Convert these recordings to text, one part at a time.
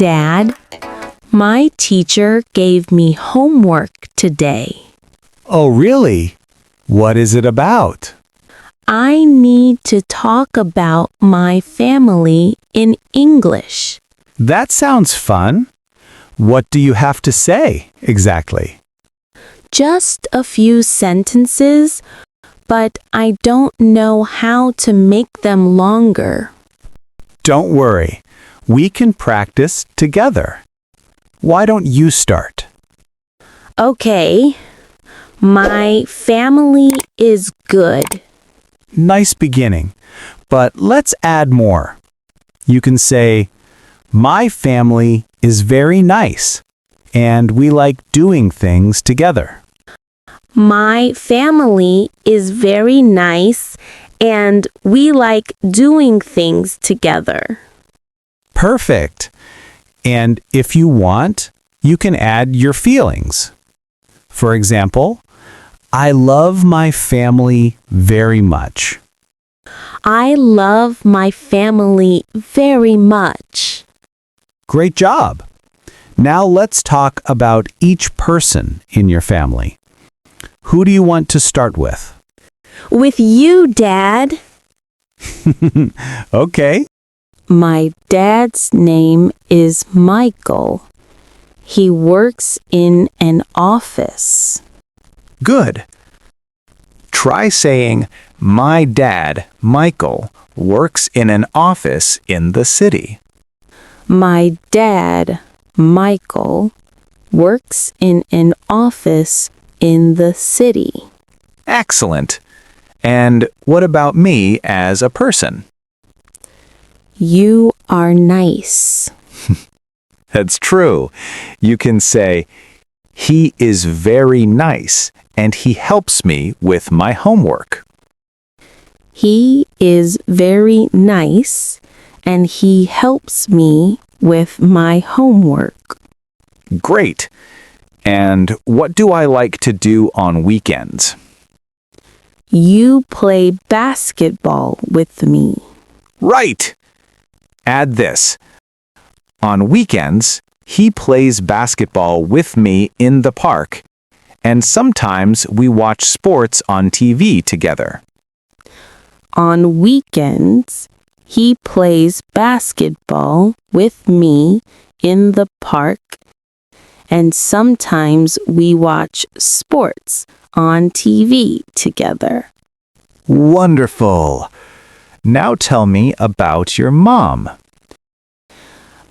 Dad, my teacher gave me homework today. Oh, really? What is it about? I need to talk about my family in English. That sounds fun. What do you have to say exactly? Just a few sentences, but I don't know how to make them longer. Don't worry. We can practice together. Why don't you start? Okay. My family is good. Nice beginning, but let's add more. You can say, my family is very nice, and we like doing things together. My family is very nice, and we like doing things together. Perfect. And if you want, you can add your feelings. For example, I love my family very much. I love my family very much. Great job. Now let's talk about each person in your family. Who do you want to start with? With you, Dad. Okay. My dad's name is Michael. He works in an office. Good. Try saying, my dad, Michael, works in an office in the city. My dad, Michael, works in an office in the city. Excellent. And what about me as a person? You are nice. That's true. You can say, he is very nice and he helps me with my homework. He is very nice and he helps me with my homework. Great. And what do I like to do on weekends? You play basketball with me. Right. Add this. On weekends, he plays basketball with me in the park, and sometimes we watch sports on TV together. On weekends, he plays basketball with me in the park, and sometimes we watch sports on TV together. Wonderful. Now tell me about your mom.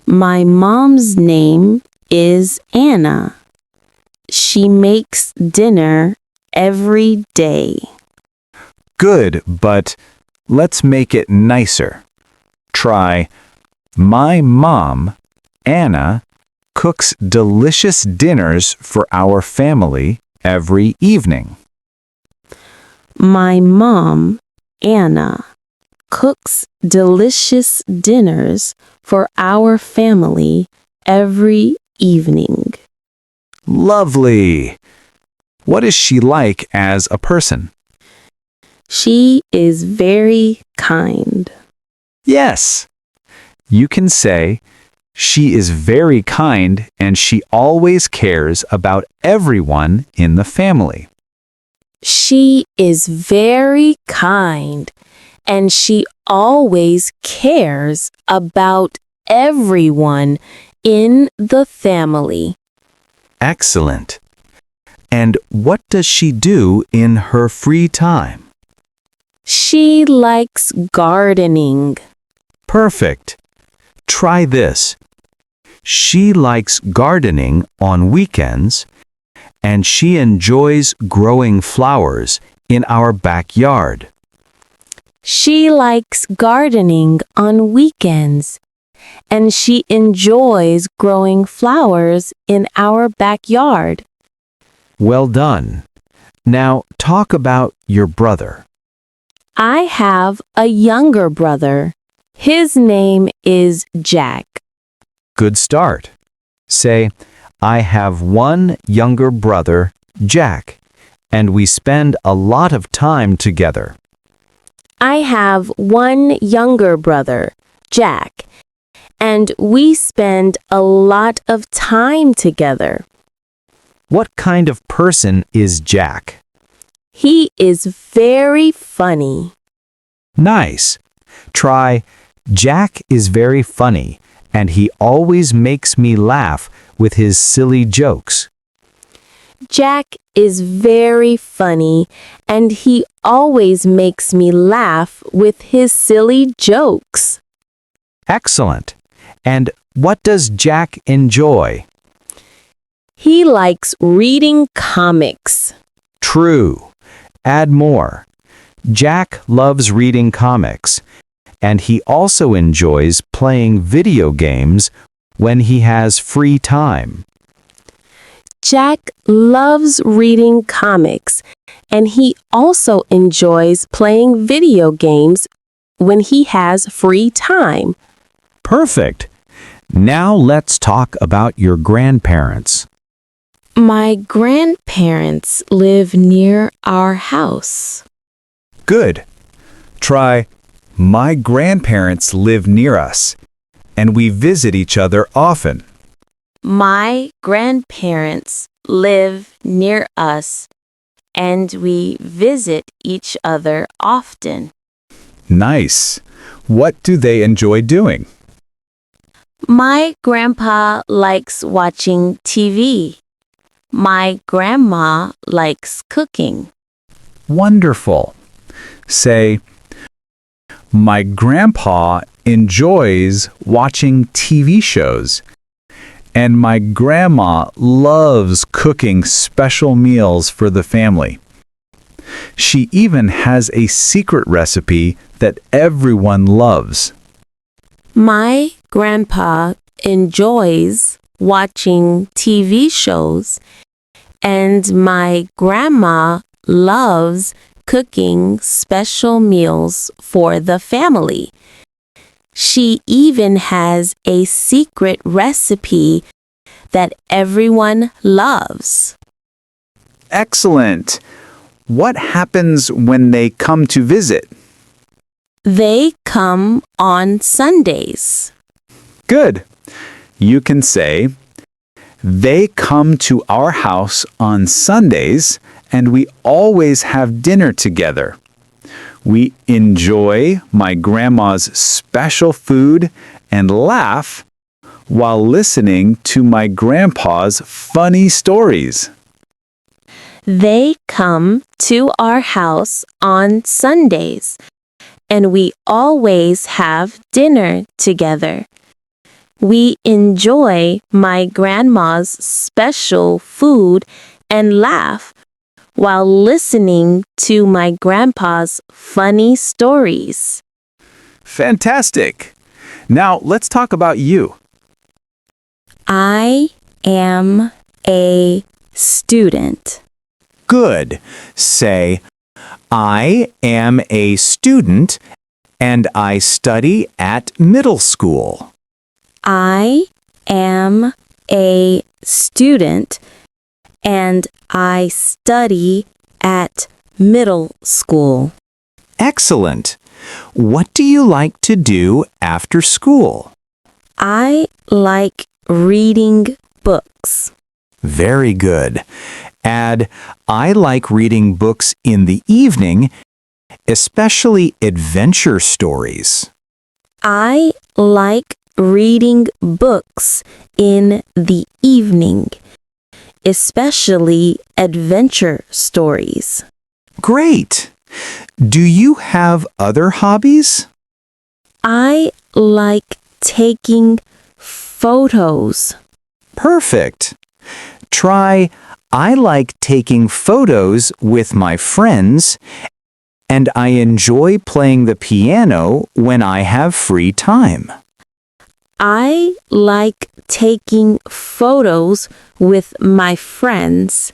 My mom's name is Anna. She makes dinner every day. Good, but let's make it nicer. Try, my mom, Anna, cooks delicious dinners for our family every evening. My mom, Anna, cooks delicious dinners for our family every evening. Lovely. What is she like as a person? She is very kind. Yes. You can say, she is very kind and she always cares about everyone in the family. She is very kind and she always cares about everyone in the family. Excellent. And what does she do in her free time? She likes gardening. Perfect. Try this. She likes gardening on weekends, and she enjoys growing flowers in our backyard. She likes gardening on weekends, and she enjoys growing flowers in our backyard. Well done. Now talk about your brother. I have a younger brother. His name is Jack. Good start. Say, I have one younger brother, Jack, and we spend a lot of time together. I have one younger brother, Jack, and we spend a lot of time together. What kind of person is Jack? He is very funny. Nice. Try, Jack is very funny, and he always makes me laugh with his silly jokes. Jack is very funny, and he always makes me laugh with his silly jokes. Excellent. And what does Jack enjoy? He likes reading comics. True. Add more. Jack loves reading comics, and he also enjoys playing video games when he has free time. Jack loves reading comics, and he also enjoys playing video games when he has free time. Perfect. Now let's talk about your grandparents. My grandparents live near our house. Good. Try, my grandparents live near us, and we visit each other often. My grandparents live near us, and we visit each other often. Nice. What do they enjoy doing? My grandpa likes watching TV. My grandma likes cooking. Wonderful. Say, my grandpa enjoys watching TV shows, and my grandma loves cooking special meals for the family. She even has a secret recipe that everyone loves. My grandpa enjoys watching TV shows, and my grandma loves cooking special meals for the family. She even has a secret recipe that everyone loves. Excellent. What happens when they come to visit? They come on Sundays. Good. You can say, they come to our house on Sundays, and we always have dinner together. We enjoy my grandma's special food and laugh while listening to my grandpa's funny stories. They come to our house on Sundays, and we always have dinner together. We enjoy my grandma's special food and laugh while listening to my grandpa's funny stories. Fantastic. Now let's talk about you. I am a student. Good. Say, I am a student and I study at middle school. I am a student and I study at middle school. Excellent. What do you like to do after school? I like reading books. Very good. Add, I like reading books in the evening, especially adventure stories. I like reading books in the evening, especially adventure stories. Great. Do you have other hobbies? I like taking photos. Perfect. Try, I like taking photos with my friends, and I enjoy playing the piano when I have free time. I like taking photos with my friends,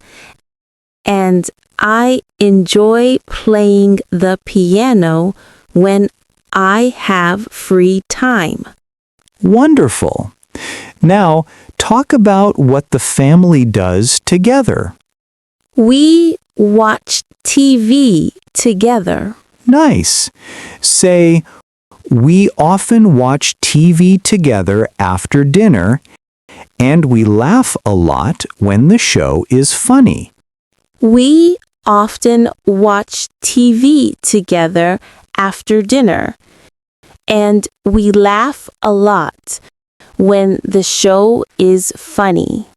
and I enjoy playing the piano when I have free time. Wonderful. Now, talk about what the family does together. We watch TV together. Nice. Say, We often watch TV together after dinner, and we laugh a lot when the show is funny. We often watch TV together after dinner, and we laugh a lot when the show is funny.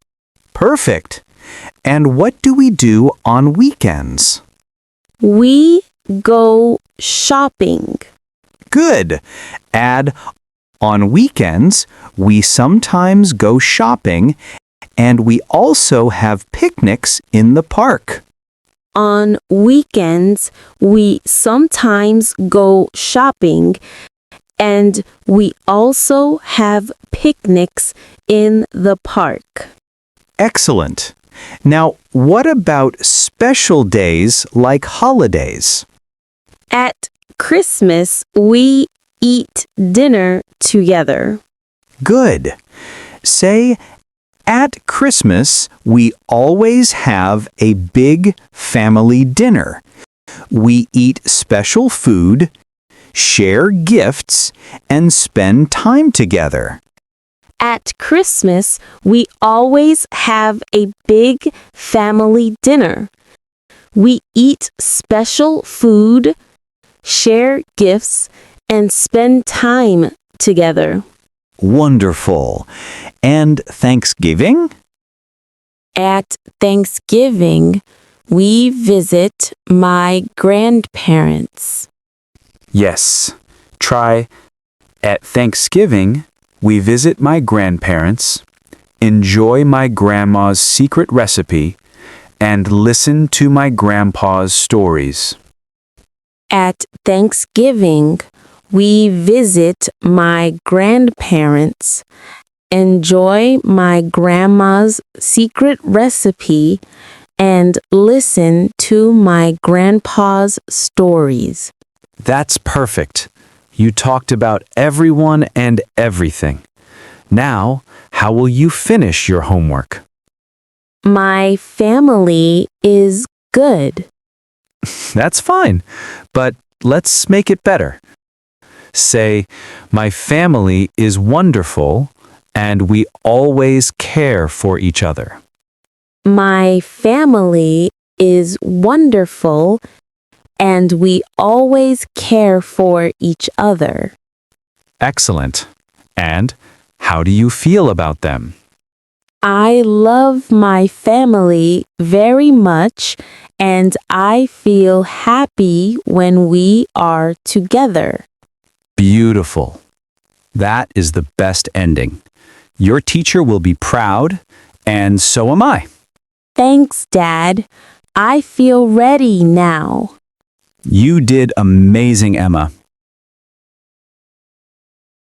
Perfect. And what do we do on weekends? We go shopping. Good. Add, on weekends, we sometimes go shopping, and we also have picnics in the park. On weekends, we sometimes go shopping, and we also have picnics in the park. Excellent. Now, what about special days like holidays? At Christmas, we eat dinner together. Good. Say, at Christmas, we always have a big family dinner. We eat special food, share gifts, and spend time together. At Christmas, we always have a big family dinner. We eat special food, share gifts, and spend time together. Wonderful. And Thanksgiving? At Thanksgiving, we visit my grandparents. Yes. Try, at Thanksgiving, we visit my grandparents, enjoy my grandma's secret recipe, and listen to my grandpa's stories. At Thanksgiving, we visit my grandparents, enjoy my grandma's secret recipe, and listen to my grandpa's stories. That's perfect. You talked about everyone and everything. Now, how will you finish your homework? My family is good. That's fine, but let's make it better. Say, my family is wonderful and we always care for each other. My family is wonderful and we always care for each other. Excellent. And how do you feel about them? I love my family very much and I feel happy when we are together. Beautiful. That is the best ending. Your teacher will be proud, and so am I. Thanks, Dad. I feel ready now. You did amazing, Emma.